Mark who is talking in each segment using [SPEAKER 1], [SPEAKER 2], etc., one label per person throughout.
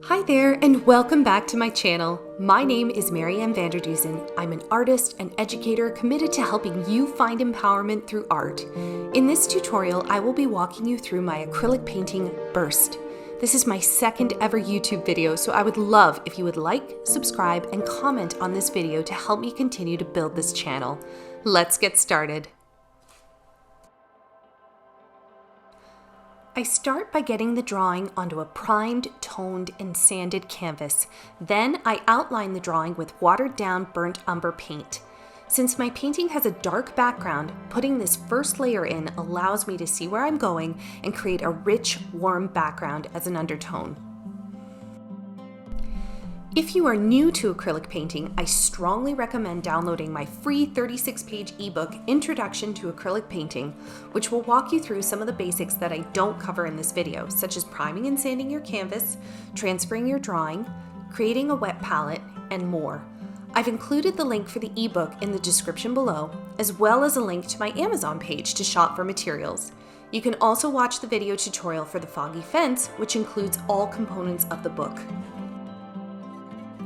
[SPEAKER 1] Hi there, and welcome back to my channel. My name is Marianne Vanderdusen. I'm an artist and educator committed to helping you find empowerment through art. In this tutorial, I will be walking you through my acrylic painting, Burst. This is my second ever YouTube video, so I would love if you would like, subscribe, and comment on this video to help me continue to build this channel. Let's get started. I start by getting the drawing onto a primed, toned, and sanded canvas. Then I outline the drawing with watered down burnt umber paint. Since my painting has a dark background, putting this first layer in allows me to see where I'm going and create a rich, warm background as an undertone. If you are new to acrylic painting, I strongly recommend downloading my free 36-page ebook, Introduction to Acrylic Painting, which will walk you through some of the basics that I don't cover in this video, such as priming and sanding your canvas, transferring your drawing, creating a wet palette, and more. I've included the link for the ebook in the description below, as well as a link to my Amazon page to shop for materials. You can also watch the video tutorial for the foggy fence, which includes all components of the book.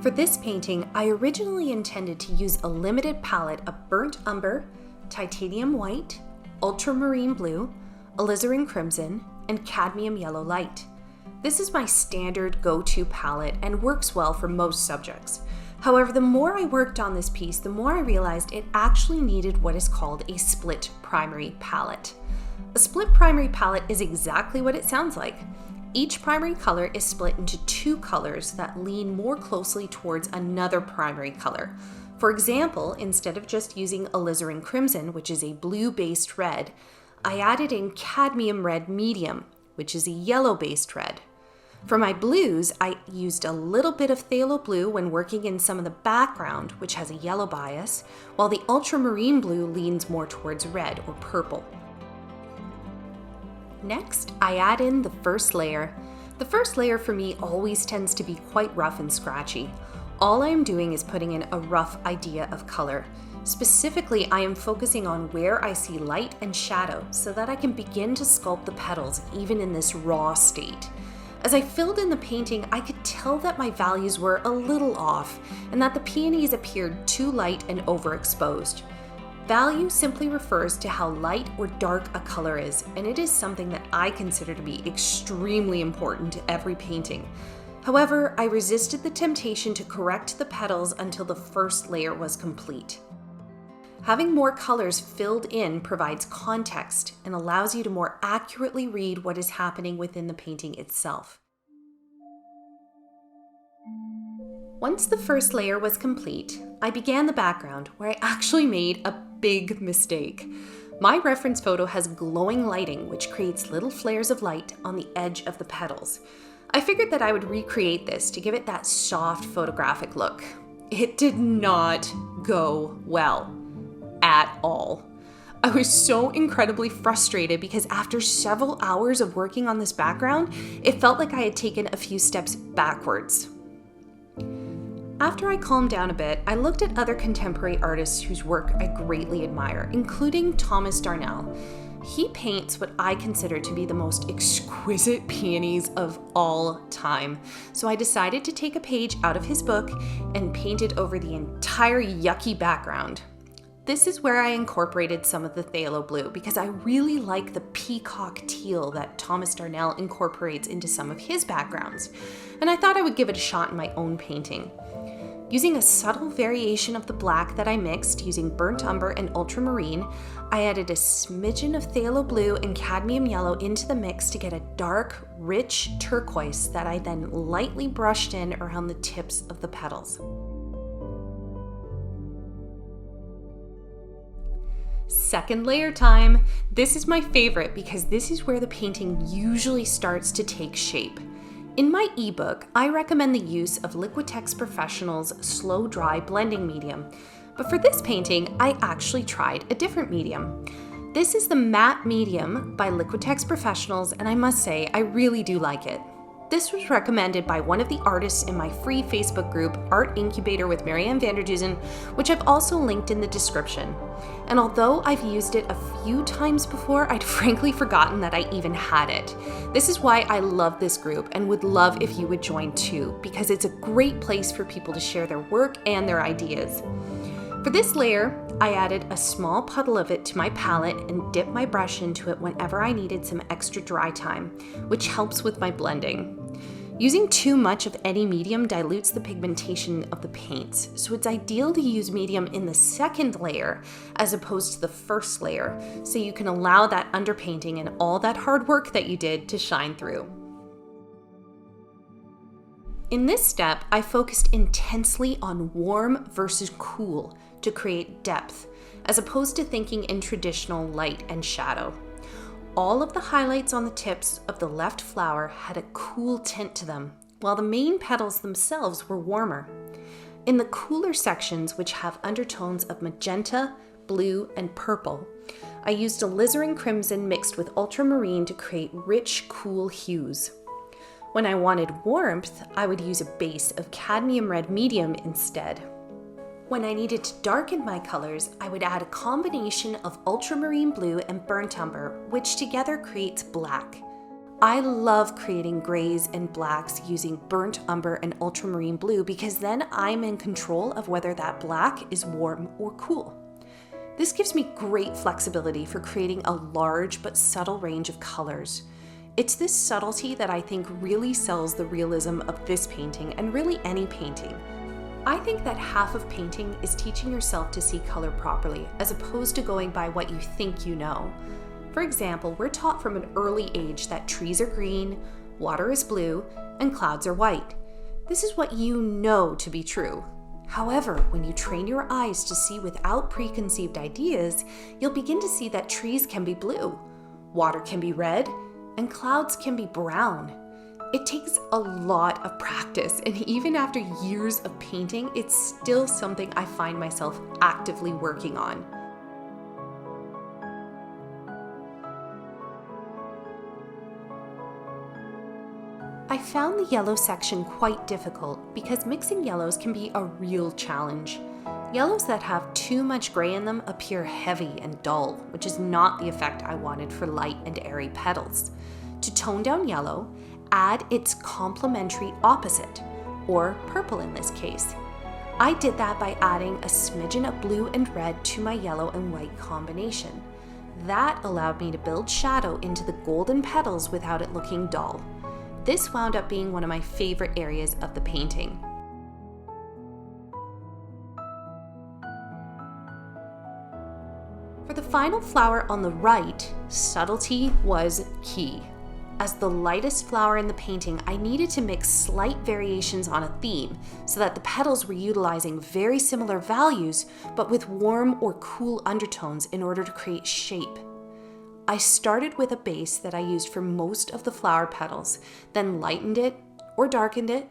[SPEAKER 1] For this painting, I originally intended to use a limited palette of burnt umber, titanium white, ultramarine blue, alizarin crimson, and cadmium yellow light. This is my standard go-to palette and works well for most subjects. However, the more I worked on this piece, the more I realized it actually needed what is called a split primary palette. A split primary palette is exactly what it sounds like. Each primary color is split into two colors that lean more closely towards another primary color. For example, instead of just using alizarin crimson, which is a blue-based red, I added in cadmium red medium, which is a yellow-based red. For my blues, I used a little bit of phthalo blue when working in some of the background, which has a yellow bias, while the ultramarine blue leans more towards red or purple. Next, I add in the first layer. The first layer for me always tends to be quite rough and scratchy. All I am doing is putting in a rough idea of color. Specifically, I am focusing on where I see light and shadow so that I can begin to sculpt the petals even in this raw state. As I filled in the painting, I could tell that my values were a little off and that the peonies appeared too light and overexposed. Value simply refers to how light or dark a color is, and it is something that I consider to be extremely important to every painting. However, I resisted the temptation to correct the petals until the first layer was complete. Having more colors filled in provides context and allows you to more accurately read what is happening within the painting itself. Once the first layer was complete, I began the background, where I actually made a big mistake. My reference photo has glowing lighting, which creates little flares of light on the edge of the petals. I figured that I would recreate this to give it that soft photographic look. It did not go well at all. I was so incredibly frustrated because after several hours of working on this background, it felt like I had taken a few steps backwards. After I calmed down a bit, I looked at other contemporary artists whose work I greatly admire, including Thomas Darnell. He paints what I consider to be the most exquisite peonies of all time. So I decided to take a page out of his book and paint it over the entire yucky background. This is where I incorporated some of the phthalo blue because I really like the peacock teal that Thomas Darnell incorporates into some of his backgrounds, and I thought I would give it a shot in my own painting. Using a subtle variation of the black that I mixed using burnt umber and ultramarine, I added a smidgen of phthalo blue and cadmium yellow into the mix to get a dark, rich turquoise that I then lightly brushed in around the tips of the petals. Second layer time. This is my favorite because this is where the painting usually starts to take shape. In my ebook, I recommend the use of Liquitex Professionals Slow Dry Blending Medium, but for this painting, I actually tried a different medium. This is the Matte Medium by Liquitex Professionals, and I must say, I really do like it. This was recommended by one of the artists in my free Facebook group, Art Incubator with Marianne Vanderdusen, which I've also linked in the description. And although I've used it a few times before, I'd frankly forgotten that I even had it. This is why I love this group and would love if you would join too, because it's a great place for people to share their work and their ideas. For this layer, I added a small puddle of it to my palette and dipped my brush into it whenever I needed some extra dry time, which helps with my blending. Using too much of any medium dilutes the pigmentation of the paints, so it's ideal to use medium in the second layer as opposed to the first layer, so you can allow that underpainting and all that hard work that you did to shine through. In this step, I focused intensely on warm versus cool to create depth, as opposed to thinking in traditional light and shadow. All of the highlights on the tips of the left flower had a cool tint to them, while the main petals themselves were warmer. In the cooler sections, which have undertones of magenta, blue, and purple, I used alizarin crimson mixed with ultramarine to create rich, cool hues. When I wanted warmth, I would use a base of cadmium red medium instead. When I needed to darken my colors, I would add a combination of ultramarine blue and burnt umber, which together creates black. I love creating grays and blacks using burnt umber and ultramarine blue because then I'm in control of whether that black is warm or cool. This gives me great flexibility for creating a large but subtle range of colors. It's this subtlety that I think really sells the realism of this painting and really any painting. I think that half of painting is teaching yourself to see color properly, as opposed to going by what you think you know. For example, we're taught from an early age that trees are green, water is blue, and clouds are white. This is what you know to be true. However, when you train your eyes to see without preconceived ideas, you'll begin to see that trees can be blue, water can be red, and clouds can be brown. It takes a lot of practice, and even after years of painting, it's still something I find myself actively working on. I found the yellow section quite difficult because mixing yellows can be a real challenge. Yellows that have too much gray in them appear heavy and dull, which is not the effect I wanted for light and airy petals. To tone down yellow, add its complementary opposite, or purple in this case. I did that by adding a smidgen of blue and red to my yellow and white combination. That allowed me to build shadow into the golden petals without it looking dull. This wound up being one of my favorite areas of the painting. For the final flower on the right, subtlety was key. As the lightest flower in the painting, I needed to mix slight variations on a theme so that the petals were utilizing very similar values but with warm or cool undertones in order to create shape. I started with a base that I used for most of the flower petals, then lightened it or darkened it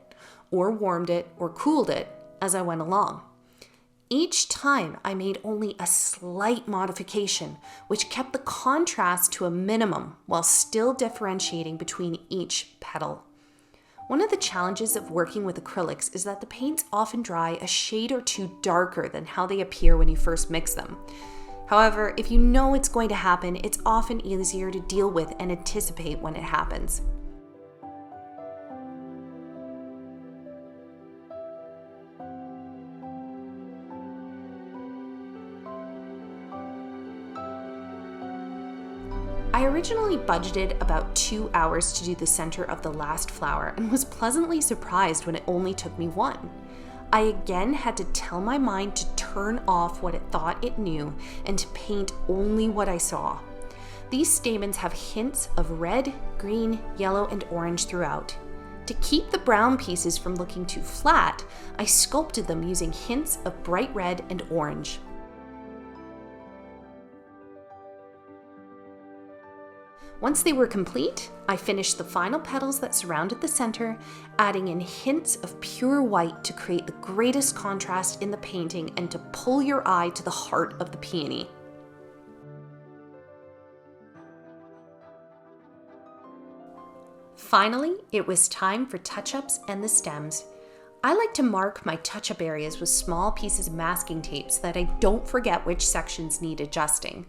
[SPEAKER 1] or warmed it or cooled it as I went along. Each time I made only a slight modification, which kept the contrast to a minimum while still differentiating between each petal. One of the challenges of working with acrylics is that the paints often dry a shade or two darker than how they appear when you first mix them. However, if you know it's going to happen, it's often easier to deal with and anticipate when it happens. I originally budgeted about 2 hours to do the center of the last flower and was pleasantly surprised when it only took me 1. I again had to tell my mind to turn off what it thought it knew and to paint only what I saw. These stamens have hints of red, green, yellow, and orange throughout. To keep the brown pieces from looking too flat, I sculpted them using hints of bright red and orange. Once they were complete, I finished the final petals that surrounded the center, adding in hints of pure white to create the greatest contrast in the painting and to pull your eye to the heart of the peony. Finally, it was time for touch-ups and the stems. I like to mark my touch-up areas with small pieces of masking tape so that I don't forget which sections need adjusting.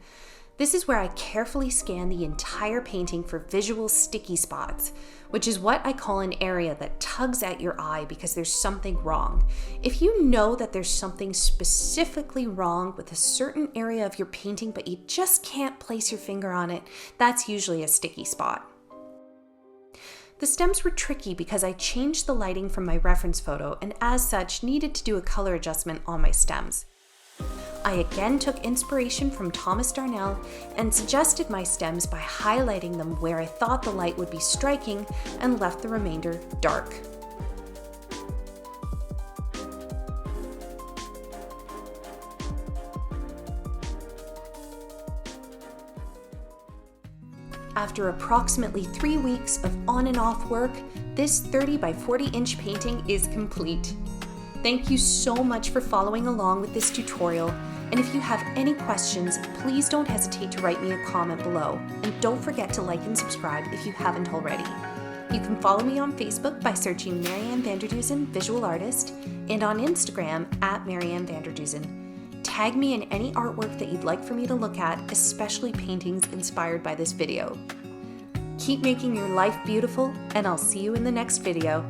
[SPEAKER 1] This is where I carefully scan the entire painting for visual sticky spots, which is what I call an area that tugs at your eye because there's something wrong. If you know that there's something specifically wrong with a certain area of your painting but you just can't place your finger on it, that's usually a sticky spot. The stems were tricky because I changed the lighting from my reference photo and as such needed to do a color adjustment on my stems. I again took inspiration from Thomas Darnell and suggested my stems by highlighting them where I thought the light would be striking and left the remainder dark. After approximately 3 weeks of on and off work, this 30 by 40 inch painting is complete. Thank you so much for following along with this tutorial, and if you have any questions, please don't hesitate to write me a comment below, and don't forget to like and subscribe if you haven't already. You can follow me on Facebook by searching Marianne Vanderdusen Visual Artist, and on Instagram at Marianne Vanderdusen. Tag me in any artwork that you'd like for me to look at, especially paintings inspired by this video. Keep making your life beautiful, and I'll see you in the next video.